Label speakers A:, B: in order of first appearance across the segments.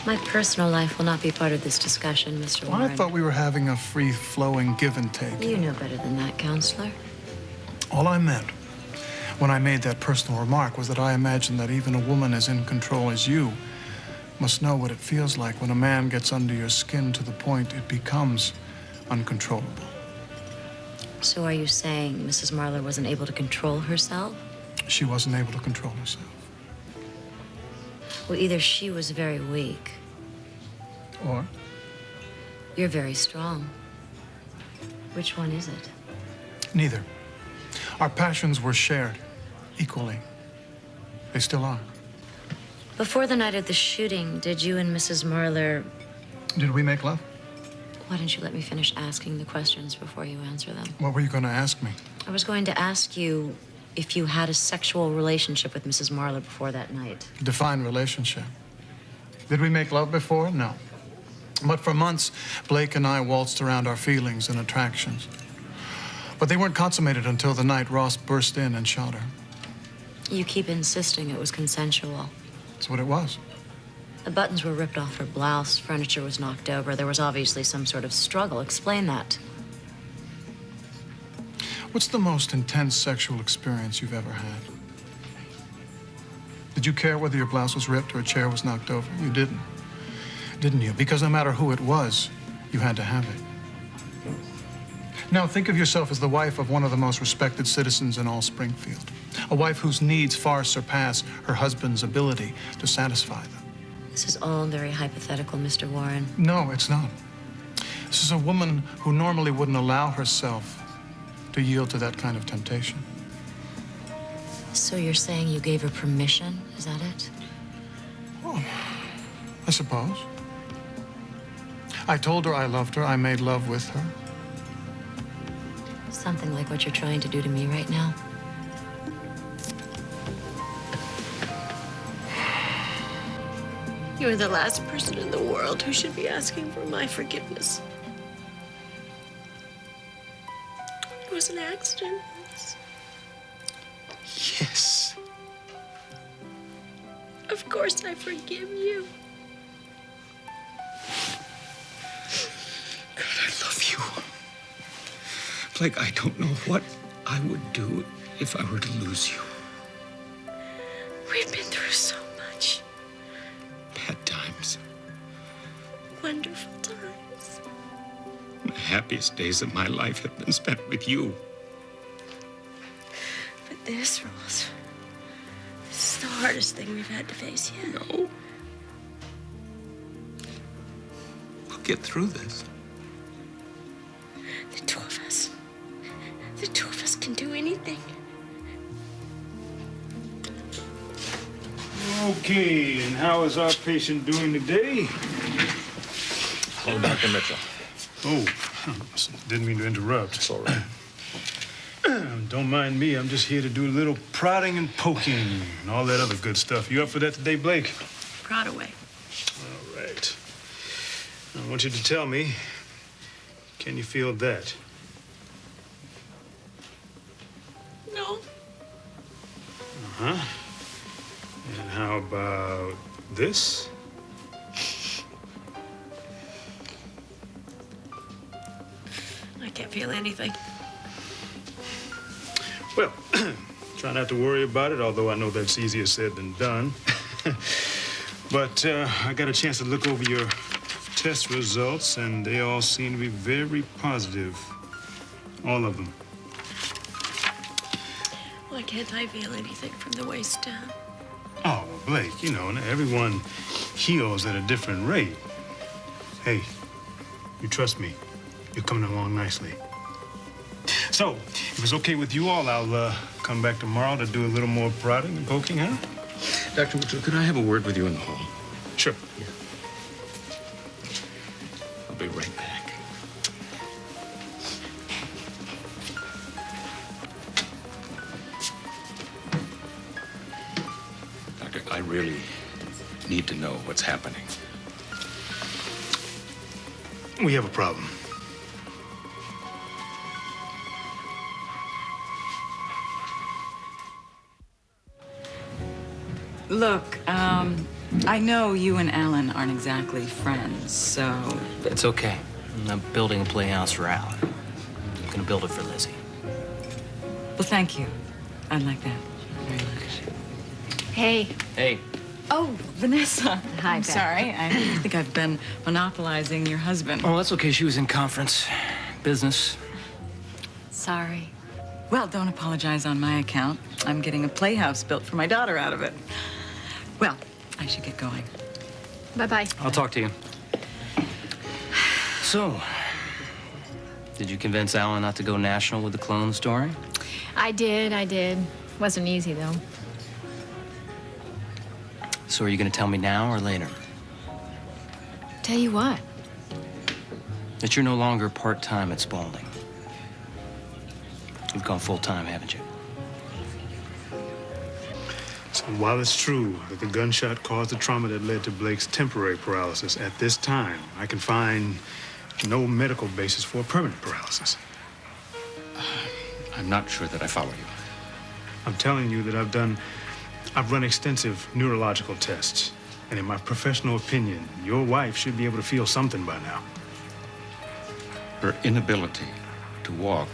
A: My personal life will not be part of this discussion, Mr.
B: Well,
A: Warren.
B: I thought we were having a free-flowing give and take.
A: You know better than that, Counselor.
B: All I meant when I made that personal remark was that I imagined that even a woman as in control as you must know what it feels like when a man gets under your skin to the point it becomes uncontrollable.
A: So are you saying Mrs. Marlar wasn't able to control herself?
B: She wasn't able to control herself.
A: Well, either she was very weak,
B: Or
A: you're very strong. Which one is it?
B: neither. Our passions were shared equally. They still are.
A: Before the night of the shooting, did you and Mrs. Marlar...
B: Did we make love?
A: Why don't you let me finish asking the questions before you answer them?
B: What were you going to ask me?
A: I was going to ask you if you had a sexual relationship with Mrs. Marlar before that night.
B: Define relationship. Did we make love before? No. But for months, Blake and I waltzed around our feelings and attractions. But they weren't consummated until the night Ross burst in and shot her.
A: You keep insisting it was consensual.
B: That's what it was.
A: The buttons were ripped off her blouse, furniture was knocked over. There was obviously some sort of struggle. Explain that.
B: What's the most intense sexual experience you've ever had? Did you care whether your blouse was ripped or a chair was knocked over? You didn't. Didn't you? Because no matter who it was, you had to have it. Now, think of yourself as the wife of one of the most respected citizens in all Springfield. A wife whose needs far surpass her husband's ability to satisfy them.
A: This is all very hypothetical, Mr. Warren.
B: No, it's not. This is a woman who normally wouldn't allow herself to yield to that kind of temptation.
A: So you're saying you gave her permission? Is that it?
B: Oh, I suppose. I told her I loved her. I made love with her.
A: Something like what you're trying to do to me right now?
C: You're the last person in the world who should be asking for my forgiveness. It was an accident.
B: Yes.
C: Of course I forgive you.
D: God, I love you. Blake, I don't know what I would do if I were to lose you.
C: We've been through so much.
D: Bad times.
C: Wonderful times.
D: The happiest days of my life have been spent with you.
C: But this, Ross, this is the hardest thing we've had to face yet.
D: No. We'll get through this.
C: The two of us. The two of us can do anything.
E: Okay, and how is our patient doing today?
F: Hello, Dr. Mitchell.
E: Oh, didn't mean to interrupt.
F: It's all right.
E: Don't mind me. I'm just here to do a little prodding and poking and all that other good stuff. You up for that today, Blake?
C: Prod away.
E: All right. I want you to tell me, can you feel that?
C: No.
E: Uh-huh. And how about this?
C: I can't feel anything.
E: Well, try not to worry about it, although I know that's easier said than done. But I got a chance to look over your test results, and they all seem to be very positive. All of them.
C: Why can't I feel anything from the waist down?
E: Oh, well, Blake, you know, everyone heals at a different rate. Hey, you trust me. You're coming along nicely. So, if it's okay with you all, I'll come back tomorrow to do a little more prodding and poking, huh?
D: Dr. Mitchell, could I have a word with you in the hall?
E: Sure.
D: I'll be right back. Doctor, I really need to know what's happening.
E: We have a problem.
G: Look, I know you and Alan aren't exactly friends, so...
H: It's okay. I'm not building a playhouse for Alan. I'm gonna build it for Lizzie.
G: Well, thank you. I like that very much.
A: Hey.
H: Hey.
G: Oh, Vanessa.
A: Hi,
G: I'm
A: Beth.
G: sorry. I think I've been monopolizing your husband.
H: Oh, that's okay. She was in conference. Business.
A: Sorry.
G: Well, don't apologize on my account. I'm getting a playhouse built for my daughter out of it. Well, I should get going.
A: Bye-bye.
H: I'll talk to you. So, did you convince Alan not to go national with the clone story?
I: I did. Wasn't easy, though.
H: So are you gonna tell me now or later?
I: Tell you what.
H: That you're no longer part-time at Spaulding. You've gone full-time, haven't you?
E: So while it's true that the gunshot caused the trauma that led to Blake's temporary paralysis, at this time, I can find no medical basis for permanent paralysis.
D: I'm not sure that I follow you.
E: I'm telling you that I've run extensive neurological tests. And in my professional opinion, your wife should be able to feel something by now.
D: Her inability to walk,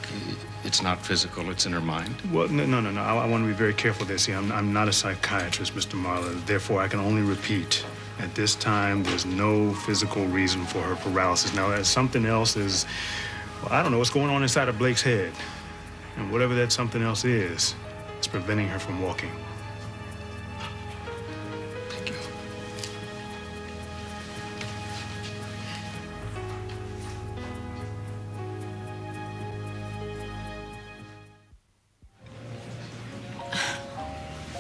D: it's not physical, it's in her mind.
E: Well, no. I want to be very careful there. See, I'm not a psychiatrist, Mr. Marler. Therefore, I can only repeat. At this time, there's no physical reason for her paralysis. Now, something else is, well, I don't know what's going on inside of Blake's head. And whatever that something else is, it's preventing her from walking.